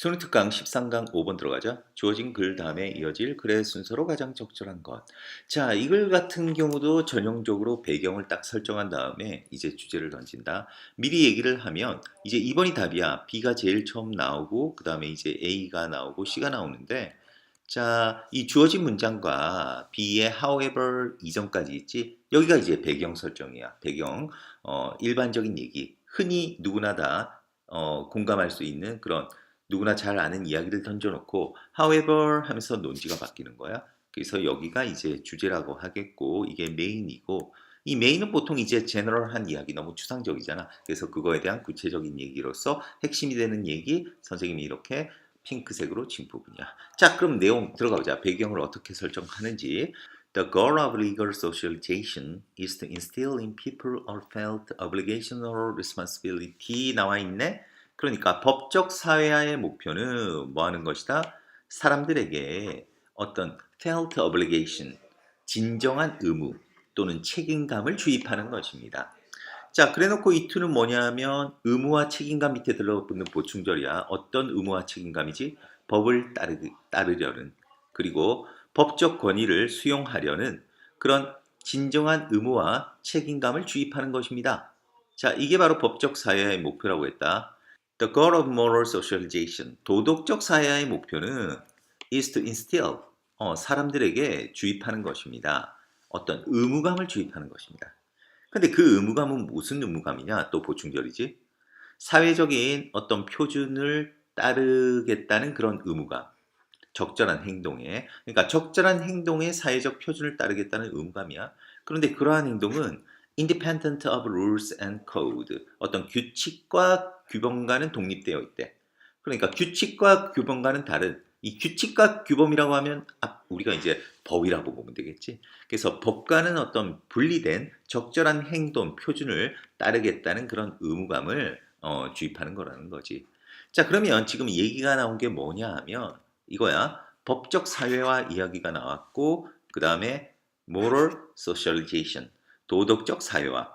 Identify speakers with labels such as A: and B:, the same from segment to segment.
A: 수능 특강 13강 5번 들어가자. 주어진 글 다음에 이어질 글의 순서로 가장 적절한 것. 자, 이 글 같은 경우도 전형적으로 배경을 딱 설정한 다음에 이제 주제를 던진다. 미리 얘기를 하면 이제 2번이 답이야. B가 제일 처음 나오고 그 다음에 이제 A가 나오고 C가 나오는데 자, 이 주어진 문장과 B의 however 이전까지 있지. 여기가 이제 배경 설정이야. 배경. 일반적인 얘기. 흔히 누구나 다 공감할 수 있는 그런 누구나 잘 아는 이야기를 던져놓고 however 하면서 논지가 바뀌는 거야. 그래서 여기가 이제 주제라고 하겠고 이게 메인이고 이 메인은 보통 이제 제너럴한 이야기 너무 추상적이잖아. 그래서 그거에 대한 구체적인 얘기로서 핵심이 되는 얘기 선생님이 이렇게 핑크색으로 친 부분이야. 자, 그럼 내용 들어가 보자. 배경을 어떻게 설정하는지. The goal of legal socialization is to instill in people a felt obligation or responsibility 나와 있네. 그러니까 법적 사회화의 목표는 뭐 하는 것이다? 사람들에게 어떤 felt obligation, 진정한 의무 또는 책임감을 주입하는 것입니다. 자, 그래놓고 이 to는 뭐냐면 의무와 책임감 밑에 들러붙는 보충절이야. 어떤 의무와 책임감이지? 법을 따르려는 그리고 법적 권위를 수용하려는 그런 진정한 의무와 책임감을 주입하는 것입니다. 자, 이게 바로 법적 사회의 목표라고 했다. The goal of moral socialization, 도덕적 사회의 목표는 is to instill, 사람들에게 주입하는 것입니다. 어떤 의무감을 주입하는 것입니다. 근데 그 의무감은 무슨 의무감이냐? 또 보충절이지. 사회적인 어떤 표준을 따르겠다는 그런 의무감. 적절한 행동에. 그러니까 적절한 행동에 사회적 표준을 따르겠다는 의무감이야. 그런데 그러한 행동은 independent of rules and code. 어떤 규칙과 규범과는 독립되어 있대. 그러니까 규칙과 규범과는 다른 이 규칙과 규범이라고 하면 우리가 이제 법이라고 보면 되겠지. 그래서 법과는 어떤 분리된 적절한 행동 표준을 따르겠다는 그런 의무감을 주입하는 거라는 거지. 자, 그러면 지금 얘기가 나온 게 뭐냐 하면 이거야. 법적 사회화 이야기가 나왔고 그 다음에 moral socialization, 도덕적 사회화.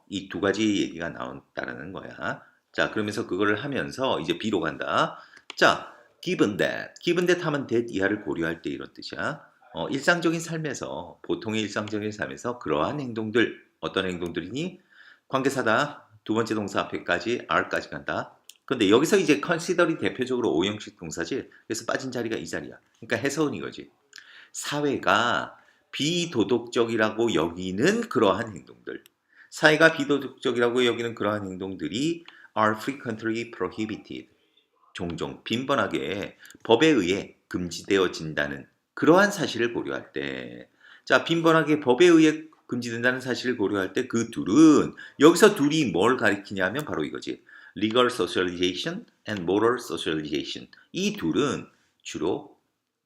A: 이 두 가지 얘기가 나온다는 거야. 자, 그러면서 그거를 하면서 이제 B로 간다. 자, given that 하면 that 이하를 고려할 때 이런 뜻이야. 일상적인 삶에서, 보통의 일상적인 삶에서 그러한 행동들, 어떤 행동들이니? 관계사다. 두 번째 동사 앞에까지 R까지 간다. 근데 여기서 이제 consider이 대표적으로 오형식 동사지. 그래서 빠진 자리가 이 자리야. 그러니까 해석은 이거지. 사회가 비도덕적이라고 여기는 그러한 행동들. 사회가 비도덕적이라고 여기는 그러한 행동들이 are frequently prohibited. 종종 빈번하게 법에 의해 금지되어진다는 그러한 사실을 고려할 때, 자, 빈번하게 법에 의해 금지된다는 사실을 고려할 때 그 둘은 여기서 둘이 뭘 가리키냐면 바로 이거지. legal socialization and moral socialization. 이 둘은 주로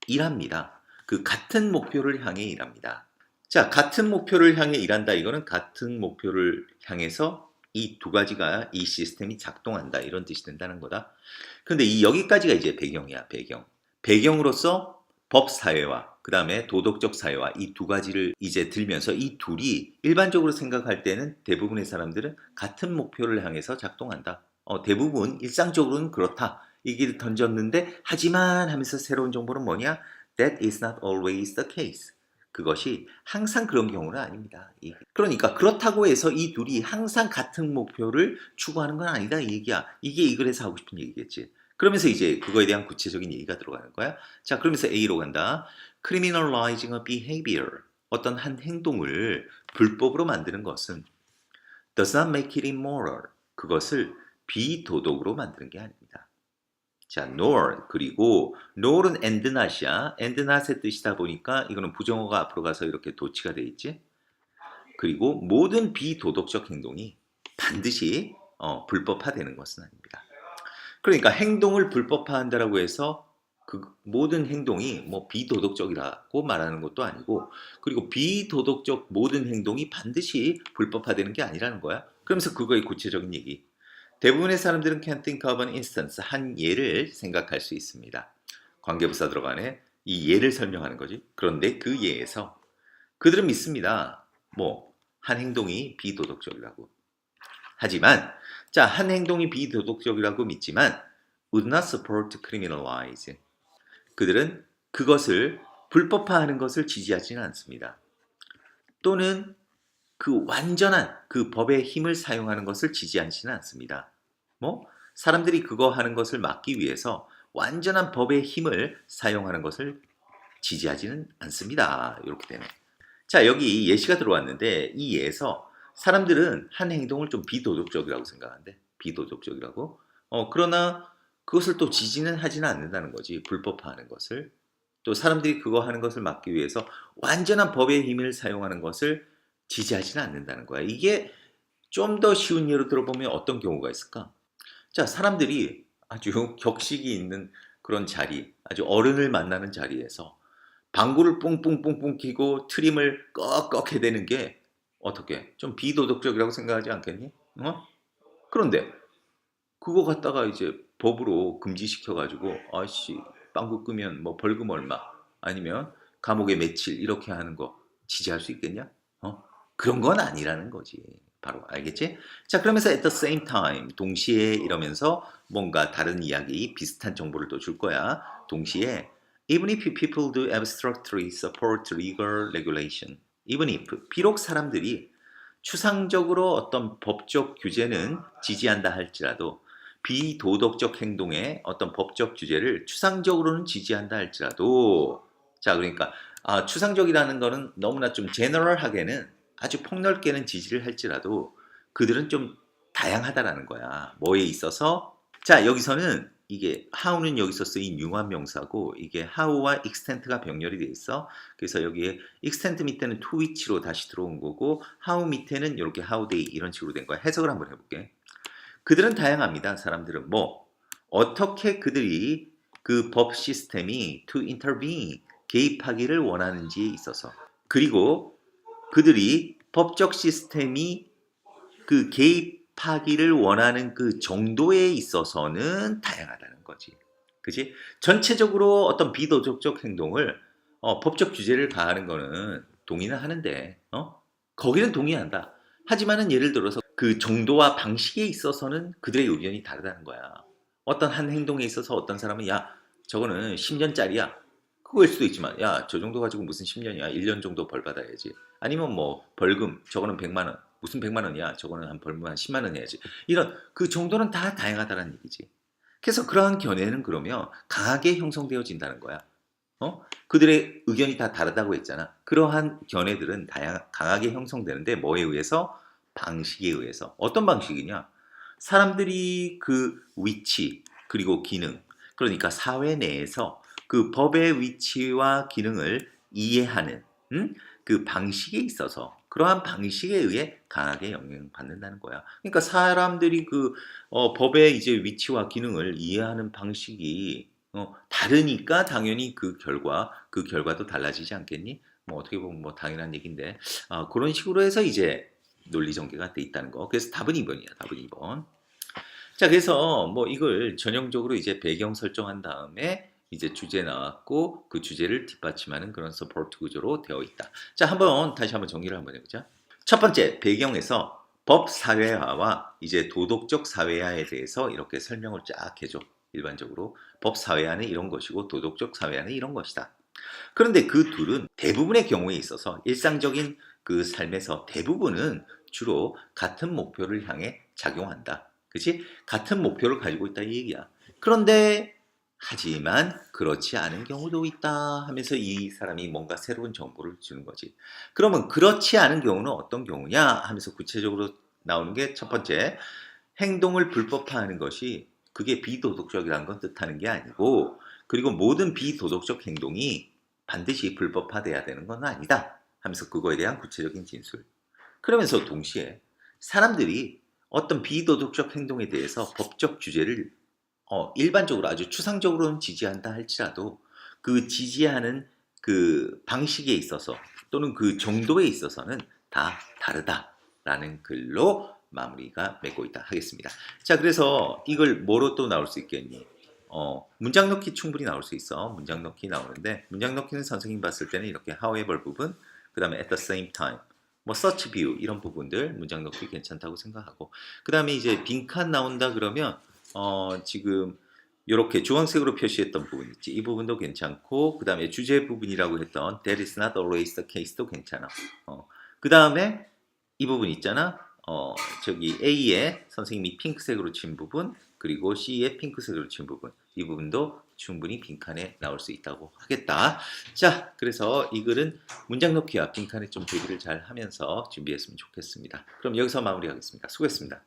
A: 일합니다. 그 같은 목표를 향해 일합니다. 자, 같은 목표를 향해 일한다. 이거는 같은 목표를 향해서 이 두 가지가 이 시스템이 작동한다. 이런 뜻이 된다는 거다. 근데 이 여기까지가 이제 배경이야, 배경. 배경으로서 법 사회화, 그 다음에 도덕적 사회화 이 두 가지를 이제 들면서 이 둘이 일반적으로 생각할 때는 대부분의 사람들은 같은 목표를 향해서 작동한다. 대부분 일상적으로는 그렇다. 얘기를 던졌는데 하지만 하면서 새로운 정보는 뭐냐? That is not always the case. 그것이 항상 그런 경우는 아닙니다. 그러니까 그렇다고 해서 이 둘이 항상 같은 목표를 추구하는 건 아니다 이 얘기야. 이게 이 글에서 하고 싶은 얘기겠지. 그러면서 이제 그거에 대한 구체적인 얘기가 들어가는 거야. 자, 그러면서 A로 간다. Criminalizing a behavior. 어떤 한 행동을 불법으로 만드는 것은 does not make it immoral. 그것을 비도덕으로 만드는 게 아닙니다. 자, nor 그리고 nor은 and not이야. and not의 뜻이다 보니까 이거는 부정어가 앞으로 가서 이렇게 도치가 돼 있지. 그리고 모든 비도덕적 행동이 반드시 불법화되는 것은 아닙니다. 그러니까 행동을 불법화한다라고 해서 그 모든 행동이 뭐 비도덕적이라고 말하는 것도 아니고 그리고 비도덕적 모든 행동이 반드시 불법화되는 게 아니라는 거야. 그러면서 그거의 구체적인 얘기. 대부분의 사람들은 can think of an instance, 한 예를 생각할 수 있습니다. 관계부사 들어가네. 이 예를 설명하는 거지. 그런데 그 예에서 그들은 믿습니다. 뭐, 한 행동이 비도덕적이라고. 하지만, 자, 한 행동이 비도덕적이라고 믿지만, would not support criminalize. 그들은 그것을 불법화하는 것을 지지하지는 않습니다. 또는 그 완전한 그 법의 힘을 사용하는 것을 지지하지는 않습니다. 뭐 사람들이 그거 하는 것을 막기 위해서 완전한 법의 힘을 사용하는 것을 지지하지는 않습니다. 이렇게 되네. 자, 여기 예시가 들어왔는데 이 예에서 사람들은 한 행동을 좀 비도덕적이라고 생각하는데 비도덕적이라고. 그러나 그것을 또 지지는 하지는 않는다는 거지. 불법화하는 것을. 또 사람들이 그거 하는 것을 막기 위해서 완전한 법의 힘을 사용하는 것을 지지하지는 않는다는 거야. 이게 좀 더 쉬운 예로 들어보면 어떤 경우가 있을까? 자, 사람들이 아주 격식이 있는 그런 자리, 아주 어른을 만나는 자리에서 방구를 뿡뿡뿡뿡 끼고 트림을 꺽꺽 해대는 게 어떻게 좀 비도덕적이라고 생각하지 않겠니? 그런데 그거 갖다가 이제 법으로 금지시켜가지고 아씨 빵꾸 끄면 뭐 벌금 얼마 아니면 감옥에 며칠 이렇게 하는 거 지지할 수 있겠냐? 그런 건 아니라는 거지. 바로 알겠지? 자, 그러면서 at the same time 동시에 이러면서 뭔가 다른 이야기 비슷한 정보를 또 줄 거야. 동시에 even if people do abstractly support legal regulation, even if 비록 사람들이 추상적으로 어떤 법적 규제는 지지한다 할지라도 비도덕적 행동의 어떤 법적 규제를 추상적으로는 지지한다 할지라도 자 그러니까 추상적이라는 거는 너무나 좀 제너럴하게는 아주 폭넓게는 지지를 할지라도 그들은 좀 다양하다라는 거야. 뭐에 있어서 자 여기서는 이게 how는 여기서 쓰인 융합 명사고 이게 how와 extent가 병렬이 돼 있어. 그래서 여기에 extent 밑에는 to which로 다시 들어온 거고 how 밑에는 이렇게 how they 이런 식으로 된 거야. 해석을 한번 해볼게. 그들은 다양합니다. 사람들은 뭐 어떻게 그들이 그 법 시스템이 to intervene 개입하기를 원하는지에 있어서 그리고 그들이 법적 시스템이 그 개입하기를 원하는 그 정도에 있어서는 다양하다는 거지. 그지? 전체적으로 어떤 비도덕적 행동을 법적 규제를 가하는 거는 동의는 하는데 거기는 동의한다. 하지만은 예를 들어서 그 정도와 방식에 있어서는 그들의 의견이 다르다는 거야. 어떤 한 행동에 있어서 어떤 사람은 야 저거는 10년짜리야. 그거일 수도 있지만 야 저 정도 가지고 무슨 10년이야. 1년 정도 벌 받아야지. 아니면 뭐 벌금 저거는 100만 원. 무슨 100만 원이야. 저거는 한 벌금 한 10만 원 해야지. 이런 그 정도는 다 다양하다는 얘기지. 그래서 그러한 견해는 그러면 강하게 형성되어진다는 거야. 그들의 의견이 다 다르다고 했잖아. 그러한 견해들은 강하게 형성되는데 뭐에 의해서? 방식에 의해서. 어떤 방식이냐? 사람들이 그 위치 그리고 기능 그러니까 사회 내에서 그 법의 위치와 기능을 이해하는 그 방식에 있어서 그러한 방식에 의해 강하게 영향받는다는 거야. 그러니까 사람들이 그 법의 이제 위치와 기능을 이해하는 방식이 다르니까 당연히 그 결과도 달라지지 않겠니? 뭐 어떻게 보면 뭐 당연한 얘기인데 그런 식으로 해서 이제 논리 전개가 돼 있다는 거. 그래서 답은 2번이야. 답은 2번. 자, 그래서 뭐 이걸 전형적으로 이제 배경 설정한 다음에 이제 주제 나왔고 그 주제를 뒷받침하는 그런 서포트 구조로 되어 있다. 자, 다시 한번 정리를 한번 해보자. 첫 번째, 배경에서 법 사회화와 이제 도덕적 사회화에 대해서 이렇게 설명을 쫙 해줘. 일반적으로 법 사회화는 이런 것이고 도덕적 사회화는 이런 것이다. 그런데 그 둘은 대부분의 경우에 있어서 일상적인 그 삶에서 대부분은 주로 같은 목표를 향해 작용한다. 그치? 같은 목표를 가지고 있다 이 얘기야. 그런데 하지만 그렇지 않은 경우도 있다 하면서 이 사람이 뭔가 새로운 정보를 주는 거지. 그러면 그렇지 않은 경우는 어떤 경우냐 하면서 구체적으로 나오는 게 첫 번째, 행동을 불법화하는 것이 그게 비도덕적이라는 건 뜻하는 게 아니고 그리고 모든 비도덕적 행동이 반드시 불법화돼야 되는 건 아니다 하면서 그거에 대한 구체적인 진술. 그러면서 동시에 사람들이 어떤 비도덕적 행동에 대해서 법적 규제를 일반적으로 아주 추상적으로는 지지한다 할지라도 그 지지하는 그 방식에 있어서 또는 그 정도에 있어서는 다 다르다라는 글로 마무리가 맺고 있다 하겠습니다. 자, 그래서 이걸 뭐로 또 나올 수 있겠니? 문장 넣기 충분히 나올 수 있어. 문장 넣기 나오는데 문장 넣기는 선생님 봤을 때는 이렇게 however 부분, 그 다음에 at the same time, 뭐 such view 이런 부분들 문장 넣기 괜찮다고 생각하고 그 다음에 이제 빈칸 나온다 그러면 지금 요렇게 주황색으로 표시했던 부분 있지. 이 부분도 괜찮고 그 다음에 주제 부분이라고 했던 That is not always the case도 괜찮아. 그 다음에 이 부분 있잖아. 저기 A에 선생님이 핑크색으로 친 부분 그리고 C에 핑크색으로 친 부분 이 부분도 충분히 빈칸에 나올 수 있다고 하겠다. 자, 그래서 이 글은 문장 넣기와 빈칸에 좀 대비를 잘 하면서 준비했으면 좋겠습니다. 그럼 여기서 마무리하겠습니다. 수고했습니다.